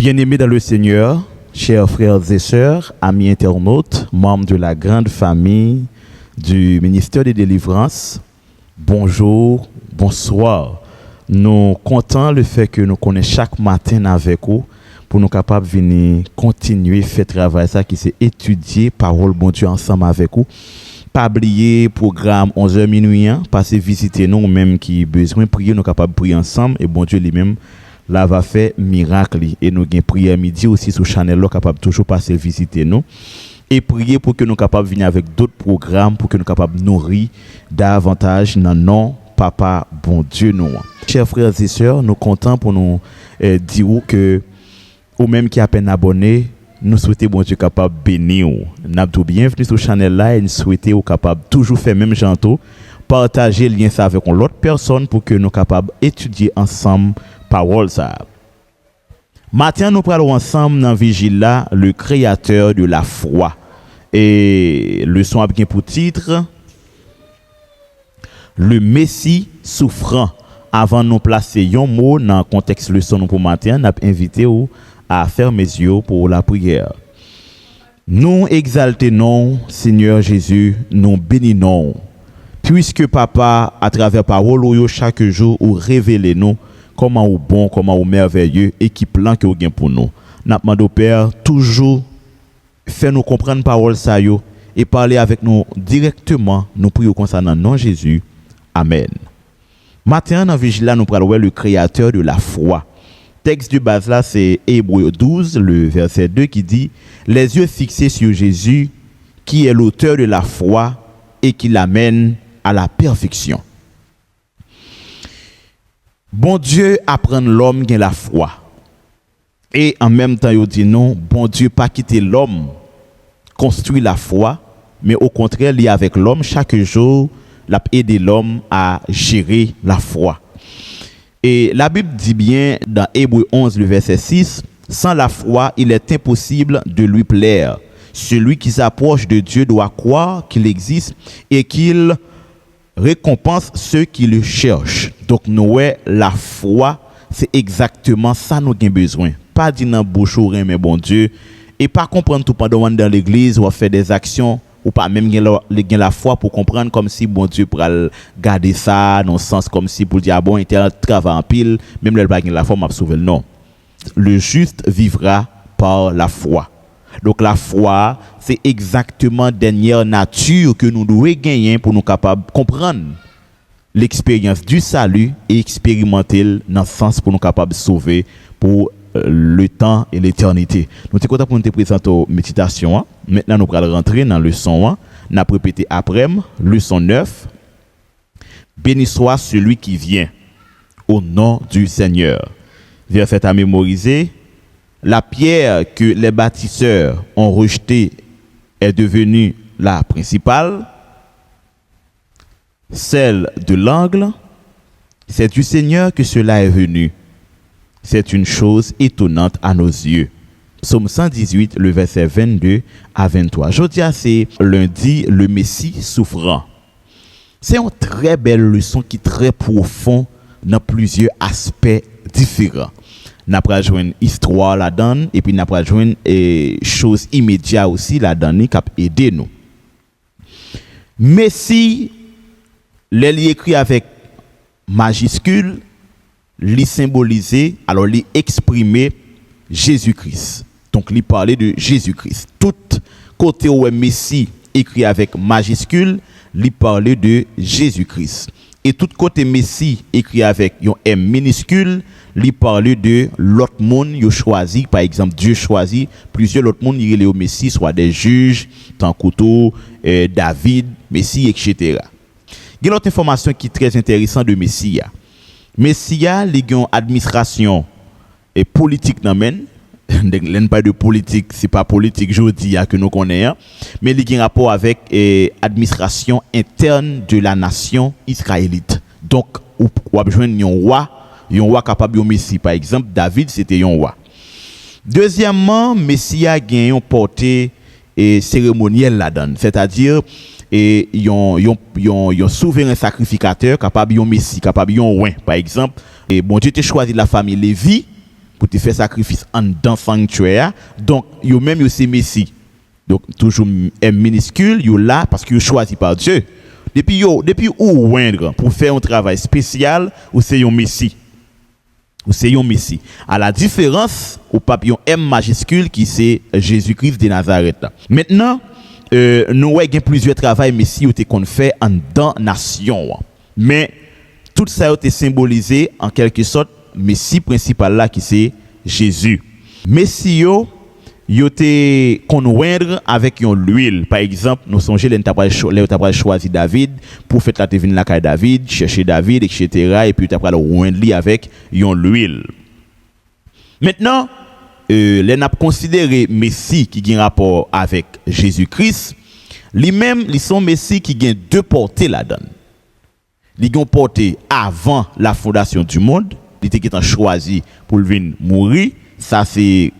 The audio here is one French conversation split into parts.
Bien-aimés dans le Seigneur, chers frères et sœurs, amis internautes, membres de la grande famille du ministère des délivrances, bonjour, bonsoir. Nous comptons le fait que nous connaissons chaque matin avec vous pour nous capables de venir continuer à faire travail ça qui c'est étudier parole bon Dieu ensemble avec vous. Pas oublier programme 11h minuit, passer visiter nous même qui besoin prier nous capables de prier ensemble et bon Dieu lui-même là va faire miracle et nous gain prière midi aussi sur channel là capable toujours passer visiter nous et prier pour que nous capables venir avec d'autres programmes pour que nous capables nourrir davantage dans non papa bon Dieu nous. Chers frères et sœurs, nous comptons pour nous dire que ou même qui a peine abonné, nous souhaitons bon Dieu capable bénir. N'a tout bienvenue sur channel là et nous souhaitons capable toujours faire même janto partager lien ça avec l'autre personne pour que nous capables étudier ensemble parole ça. Matin nous parlons ensemble dans vigile là le créateur de la foi et leçon a bien pour titre le Messie souffrant. Avant de nous placer un mot dans le contexte leçon pour matin, nous avons invité à fermer mes yeux pour la prière. Nous exaltons, Seigneur Jésus, nous bénissons. Puisque Papa, à travers parole, chaque jour, ou révélez nous comment ou bon, comment ou merveilleux et qui plan que vous avez pour nous. Nous demandons au Père toujours faire nous comprendre parole ça et parler avec nous directement. Nous prions concernant nom Jésus. Amen. Matin dans vigile nous parlons le créateur de la foi. Texte de base là c'est Hébreux 12 le verset 2 qui dit les yeux fixés sur Jésus qui est l'auteur de la foi et qui l'amène à la perfection. Bon Dieu apprend l'homme qui a la foi. Et en même temps il dit non, bon Dieu pas quitter l'homme construit la foi, mais au contraire il est avec l'homme chaque jour. L'a aider l'homme à gérer la foi. Et la Bible dit bien dans Hébreux 11 le verset 6, sans la foi, il est impossible de lui plaire. Celui qui s'approche de Dieu doit croire qu'il existe et qu'il récompense ceux qui le cherchent. Donc nous la foi, c'est exactement ça nous avons besoin. Pas dire dans bouche mais bon Dieu et pas comprendre tout pendant dans l'église ou faire des actions ou pas même gain la foi pour comprendre comme si bon Dieu pour garder ça dans le sens comme si pour dire bon il travaille en pile même le pas gain la foi m'a sauver non. Le juste vivra par la foi. Donc la foi c'est exactement dernière nature que nous devons gagner pour nous capables comprendre l'expérience du salut et expérimenter dans le sens pour nous capables de sauver pour le temps et l'éternité. Nous sommes contents pour nous présenter aux méditations. Maintenant, nous allons rentrer dans le leçon 1. Nous allons répéter après, leçon 9. Béni soit celui qui vient au nom du Seigneur. Verset à mémoriser. La pierre que les bâtisseurs ont rejetée est devenue la principale. Celle de l'angle, c'est du Seigneur que cela est venu. C'est une chose étonnante à nos yeux. Psaume 118, le verset 22 à 23. Aujourd'hui, c'est lundi, le Messie souffrant. C'est une très belle leçon qui est très profonde dans plusieurs aspects différents. Nous avons joué une histoire là-dedans et puis nous avons joué une chose immédiate aussi là-dedans qui a aidé nous. Messie, les écrit avec majuscule, li symboliser alors li exprimer Jésus-Christ. Donc li parler de Jésus-Christ. Tout côté où Messie écrit avec majuscule, li parler de Jésus-Christ. Et tout côté Messie écrit avec un M minuscule, li parler de l'autre monde yo choisi, par exemple Dieu choisit plusieurs autres monde il est au Messie soit des juges, tant couteau, David, Messie etc. Il y a une autre information qui est très intéressante de Messie. Messia, il y a une administration et politique dans men. L'en pas de politique, c'est pas politique jodi que nous connaissons, mais il y a un rapport avec administration interne de la nation israélite. Donc, ou besoin un roi capable de Messie. Par exemple, David c'était un roi. Deuxièmement, Messia a une portée cérémonielle là-dedans, c'est-à-dire et yon souverain sacrificateur capable yon messie capable yon roi par exemple et bon Dieu t'a choisi la famille Lévi pour te faire sacrifice en dans sanctuaire. Donc, yo même yo c'est Messie. Donc toujours M minuscule, yo là parce que yo choisi par Dieu. Depuis ou oindre pour faire un travail spécial ou c'est un Messie. Ou c'est un Messie. À la différence au papillon M majuscule qui c'est Jésus-Christ de Nazareth. Maintenant, nous avons plusieurs travaux Messie qui qu'on fait en dans nation. Mais tout ça a été symbolisé en quelque sorte Messie principal là qui c'est Jésus. Messie yo te conjoindre avec l'huile. Par exemple, nous songeons les choisi David pour faire la devine la caille David, chercher David, etc. Et puis tu as le avec l'huile. Maintenant, les n'a considéré Messie qui a un rapport avec Jésus-Christ. Lui-même, ils sont Messie qui ont deux portées là-dedans. Ils ont porté avant la fondation du monde. Ils étaient choisi pour venir mourir. Ça c'est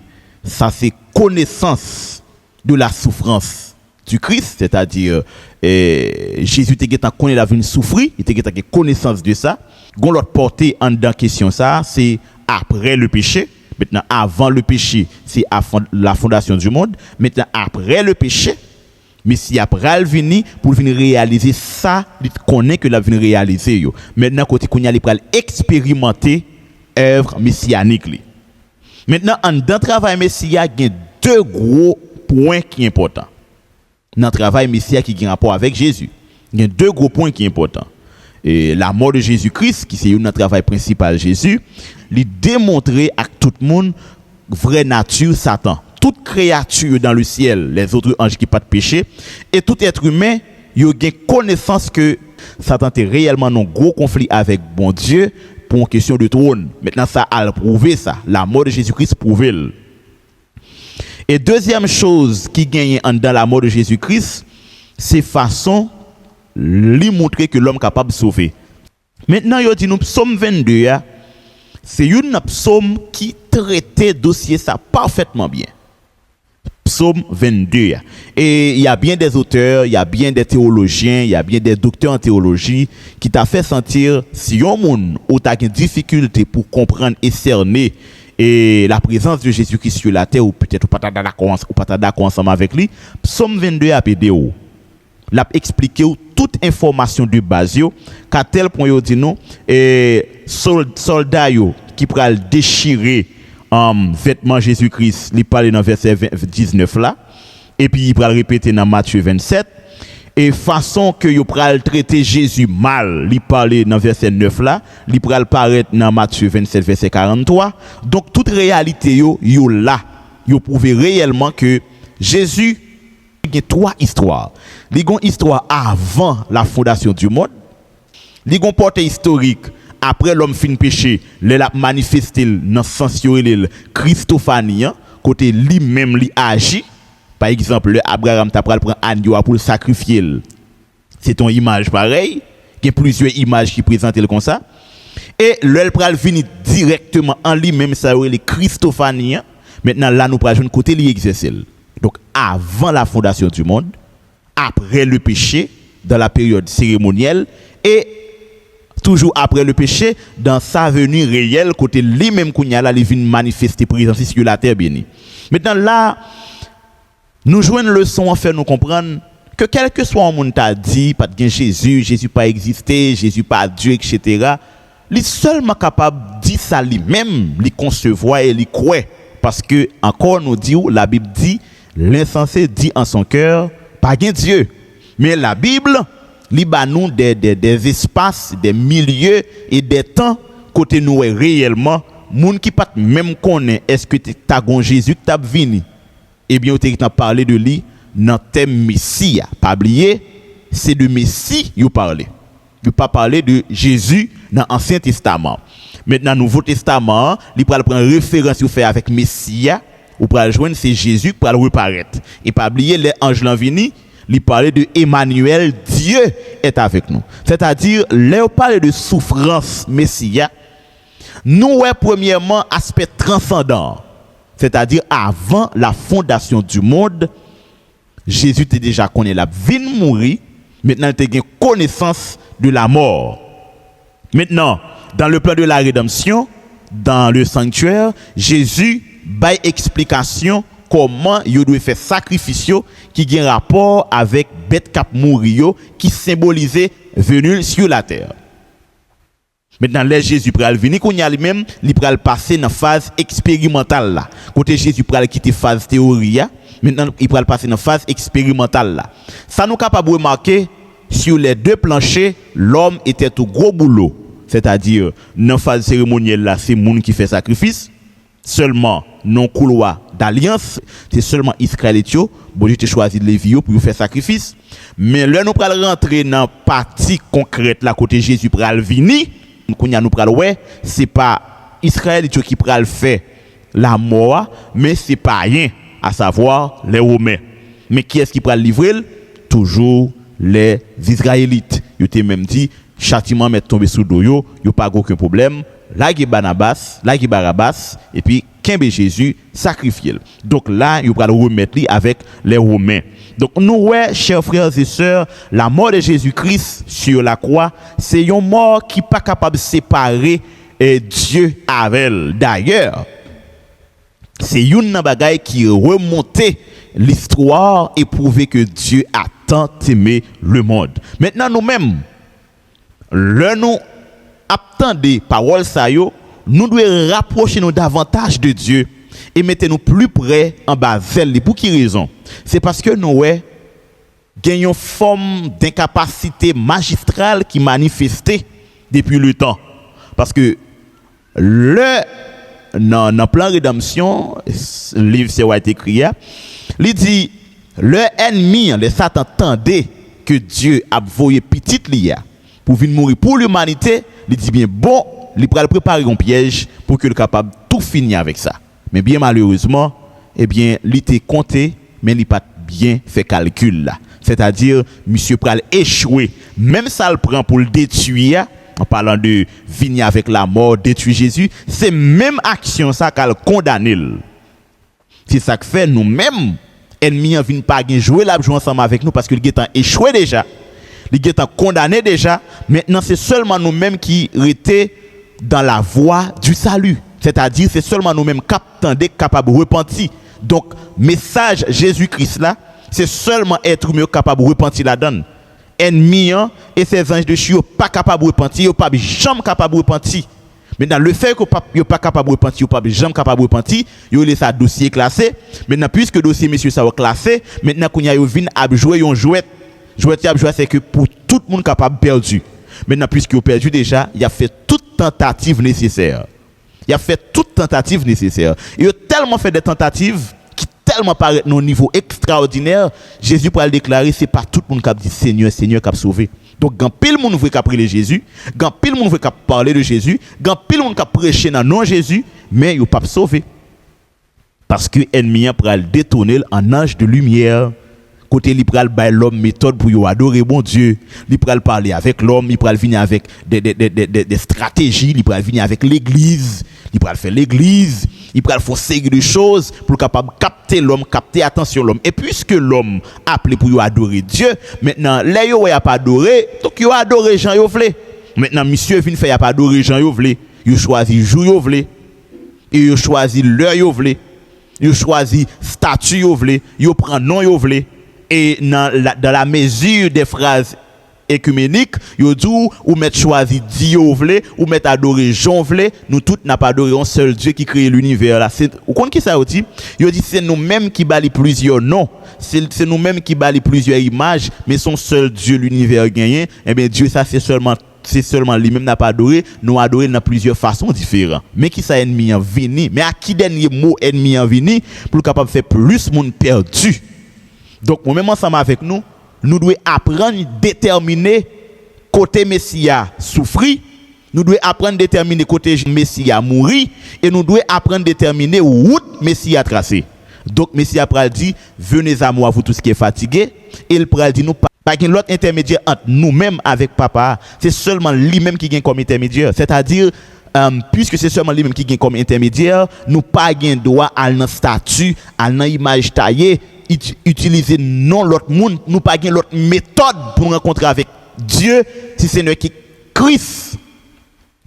connaissance de la souffrance du Christ, c'est-à-dire Jésus était connaît la venue souffrir, il était connaissance de ça. Gon l'autre portée en dans question ça, c'est après le péché. Maintenant avant le péché, c'est la fondation du monde. Maintenant après le péché, mais si après elle vini pour venir réaliser ça, il connaît que la venir réaliser yo. Maintenant côté qu'on y aller pour expérimenter œuvre messianique li. Maintenant, dans le travail Messia, il y a deux gros points qui sont importants. Dans le travail Messia qui a un rapport avec Jésus, il y a deux gros points qui sont importants. Et la mort de Jésus-Christ, qui c'est notre travail principal Jésus, il démontrer à tout le monde vraie nature Satan. Toute créature dans le ciel, les autres anges qui n'ont pas de péché, et tout être humain, il y a une connaissance que Satan est réellement dans un gros conflit avec bon Dieu, pour une question de trône. Maintenant, ça a prouvé ça. La mort de Jésus-Christ prouve. Et deuxième chose qui gagne dans la mort de Jésus-Christ, c'est façon lui montrer que l'homme est capable de sauver. Maintenant, il dit nous psaume 22, c'est une psaume qui traitait dossier ça parfaitement bien. Psaume 22. Et il y a bien des auteurs, il y a bien des théologiens, il y a bien des docteurs en théologie qui t'a fait sentir si un monde ou t'as une difficulté pour comprendre et cerner et la présence de Jésus-Christ sur la terre ou peut-être ou pas d'accord ensemble avec lui, Psaume 22 a pédé ou l'a expliqué toute information de base qu'à tel point yo dit non et soldat yo qui pral déchirer vêtements Jésus-Christ, il parle dans verset 19 là, et puis il va le répéter dans Matthieu 27, et façon que il va traiter Jésus mal, il parle dans verset 9 là, il va paraître dans Matthieu 27 verset 43. Donc toute réalité yo là, yo prouve réellement que Jésus il y a trois histoires. Il y a une histoire avant la fondation du monde, il y a une portée historique. Après l'homme fin péché, il a manifesté dans le sens Christophanie, côté lui-même lui agit. Par exemple, Abraham t'a pris un agneau pour le sacrifier. C'est une image pareille. Il y a plusieurs images qui présentent comme ça. Et le pral vient directement en lui-même, ça est Christophanie. Maintenant, là, nous prenons côté lui exercer. Donc, avant la fondation du monde, après le péché, dans la période cérémonielle, et toujours après le péché, dans sa venue réelle, côté lui-même qu'on y a là, il vient manifester présence sur la terre bénie. Maintenant là, nous jouons une leçon en fait nous comprendre que quel que soit un monde t'a dit, pas de Jésus pas existé, Jésus pas Dieu, etc. Il est seulement capable de dire ça lui-même, de concevoir et de croire. Parce que, encore nous dit, la Bible dit, l'insensé dit en son cœur, pas de Dieu. Mais la Bible, li ba nous des espaces, des milieux et des temps côté nous réellement moun qui pas même connaît est-ce que t'as gon Jésus qui t'a vini et bien tu t'as parlé de lui dans thème Messie pas oublier c'est de Messie you parler you pas parler de Jésus dans Ancien Testament. Maintenant Nouveau Testament il prend référence you fait avec Messie ou pour joindre c'est Jésus qui va reparaître et pas oublier les anges l'ont vini. Il parlait de Emmanuel, Dieu est avec nous. C'est-à-dire, là, on parle de souffrance messia. Nous, premièrement, aspect transcendant. C'est-à-dire, avant la fondation du monde, Jésus était déjà connu la vie de mourir. Maintenant, il a connaissance de la mort. Maintenant, dans le plan de la rédemption, dans le sanctuaire, Jésus baille explication comment il doit faire sacrifice qui a un rapport avec bête cap mourir qui symbolisait venue sur la terre. Maintenant, là, Jésus pral venir, qu'on y a lui-même, il pral passer dans phase expérimentale là. Côté Jésus pral quitter phase théorie, maintenant il pral passer dans phase expérimentale là. Ça nous capable de remarquer sur les deux planchers, l'homme était au gros boulot. C'est-à-dire, dans phase cérémonielle là, c'est monde qui fait sacrifice. Seulement non couloir d'alliance, c'est seulement Israélite, bon Dieu t'a choisi de Lévi pour faire sacrifice. Mais là nous pral rentrer dans partie concrète là côté Jésus pral venir. Nous pral ouais, c'est pas Israélite qui pral faire la mort, mais c'est pas rien, à savoir les Romains. Mais qui est-ce qui pral livrer? Toujours les Israélites. Yo t'ai même dit châtiment met tomber sous dos yo pas aucun problème. Là qui Barnabas, là qui Barabbas et puis Kembe Jésus sacrifié. Donc là, il va le remettre avec les Romains. Donc nous ouais, chers frères et sœurs, la mort de Jésus-Christ sur la croix, c'est une mort qui pas capable de séparer Dieu avec elle. D'ailleurs, c'est une bagaille qui remontait l'histoire et prouver que Dieu a tant aimé le monde. Maintenant nous-mêmes, nous attendez paroles ça yo, nous devons rapprocher nous davantage de Dieu et mettre nous plus près en bas vers pour qui raison? C'est parce que nous gagnons une forme d'incapacité magistrale qui manifestait depuis le temps. Parce que dans plan rédemption, le livre c'est a été écrit, il dit le ennemi, le Satan tendait que Dieu a voyé petite lia pour venir mourir pour l'humanité. Il dit bien bon, il va préparer un piège pour qu'il soit capable de tout finir avec ça. Mais bien malheureusement, eh bien, il était compté, mais il n'a pas bien fait calcul là. C'est-à-dire, monsieur pral échouer. Même ça le prend pour le détruire, en parlant de venir avec la mort, détruire Jésus, c'est même action ça qu'elle condamne. C'est ça que fait nous-mêmes, ennemis ne viennent pas jouer là, jouer ensemble avec nous parce qu'il est échoué déjà. Il est condamné déjà. Maintenant, c'est seulement nous-mêmes qui étaient dans la voie du salut. C'est-à-dire, c'est seulement nous-mêmes capables de repentir. Donc, message Jésus-Christ là, c'est seulement être humain capable de repentir la donne. Ennemis et ces anges de Dieu pas capables de repentir, ils pas jamais capables de repentir. Maintenant, le fait que ils pas capable de repentir, ils pas jamais capable de repentir, ils laissent ça dossier classé. Maintenant, puisque dossier monsieur ça classé, maintenant qu'on y a vinn à jouer un jouet. Jouet c'est que pour tout le monde capable perdu. Maintenant, puisqu'il a perdu déjà, il a fait toute tentative nécessaire. Il a fait toute tentative nécessaire. Il a tellement fait des tentatives qui tellement paraissent à un niveau extraordinaire. Jésus pour le déclarer, c'est pas tout le monde qui a dit Seigneur, Seigneur qui a sauvé. Donc, quand pile monde veut prier Jésus, quand pile monde veut parler de Jésus, quand pile monde qui prêcher dans nom Jésus, mais il n'a pas sauvé. Parce que l'ennemi a pris détourner en ange de lumière. Côté il pral bay l'homme méthode pour adorer bon Dieu, il pral parler avec l'homme, il pral venir avec des stratégies, il pral venir avec l'église, il pral faire l'église, il pral faire série de choses pour capable capter l'homme, capter attention l'homme. Et puisque l'homme appelé pour adorer Dieu, maintenant là yo a pas adorer, donc yo adorer Jean yo vle. Maintenant monsieur vient faire y a pas adorer Jean yo vle, yo choisi jour yo vle, et yo choisi l'heure yo vle, yo choisi statut yo vle, yo prend nom yo vle. Et dans la mesure des phrases écuméniques, yo dit ou mettre choisi Dieu vle ou mettre adorer Jean vle, nous tous n'a pas adoré un seul Dieu qui crée l'univers là. C'est ou connait qui ça dit? Yo dit c'est nous-mêmes qui bali plusieurs noms, c'est nous-mêmes qui bali plusieurs images, mais son seul Dieu l'univers gagné, eh bien Dieu ça c'est seulement lui-même n'a pas adoré, nous adorer dans plusieurs façons différentes. Mais qui ça ennemi en vini, mais à qui dernier mot ennemi en vini pour capable faire plus monde perdu. Donc, nous-mêmes ensemble avec nous, nous devons apprendre à déterminer côté Messia souffrir, nous devons apprendre à déterminer côté Messia mourir, et nous devons apprendre à déterminer route Messia tracer. Donc, Messia pral dit, venez à moi, vous tous qui êtes fatigués, et il pral dit, nous pas qu'il y ait l'autre intermédiaire entre nous-mêmes avec papa, c'est seulement lui-même qui gagne comme intermédiaire. C'est-à-dire, puisque c'est seulement lui-même qui gagne comme intermédiaire, nous pas gain droit à un statut, à une image taillée, utiliser non l'autre monde, nous pas gain l'autre méthode pour rencontrer avec Dieu si c'est nous qui Christ.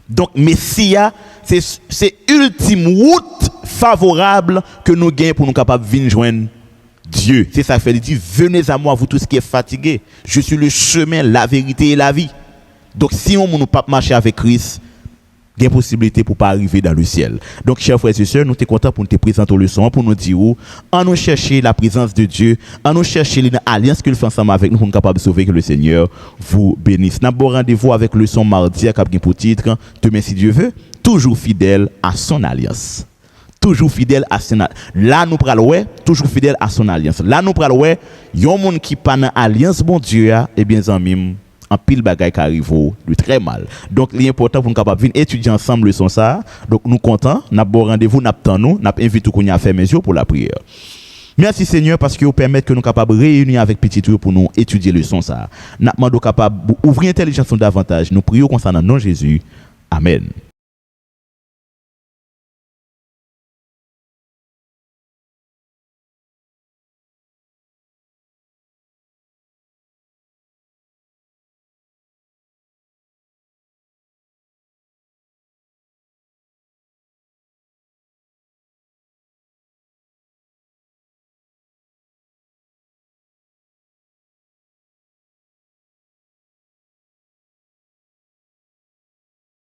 Donc Messia c'est ultime route favorable que nous gagnons pour nous capables de venir joindre Dieu. C'est ça fait il dit venez à moi vous tous qui êtes fatigués, je suis le chemin, la vérité et la vie. Donc si on ne peut pas marcher avec Christ, il y a une possibilité pour pas arriver dans le ciel. Donc chers frères et sœurs, nous sommes contents pour nous présenter une leçon pour nous dire en nous chercher la présence de Dieu, en nous chercher l'alliance qu'il fait ensemble avec nous pour nous capables de sauver, que le Seigneur vous bénisse. Nous avons rendez-vous avec le leçon mardi à Cap pour titre demain si Dieu veut, toujours fidèle à son alliance. Toujours fidèle à son alliance. Là nous prenons toujours fidèle à son alliance. Là nous prenons il y a un monde qui pas dans alliance bon Dieu et bien amis en pile bagaille qui arrive du très mal. Donc l'important pour nous capables venir étudier ensemble leçon ça. Donc nous contents, n'a bon rendez-vous, n'a attend n'a invité qu'on y a fait mes yeux pour la prière. Merci Seigneur parce que vous permettez que nous capables réunir avec petit tour pour nous étudier leçon ça. N'a demandé capable ouvrir intelligence davantage. Nous prions concernant nom Jésus. Amen.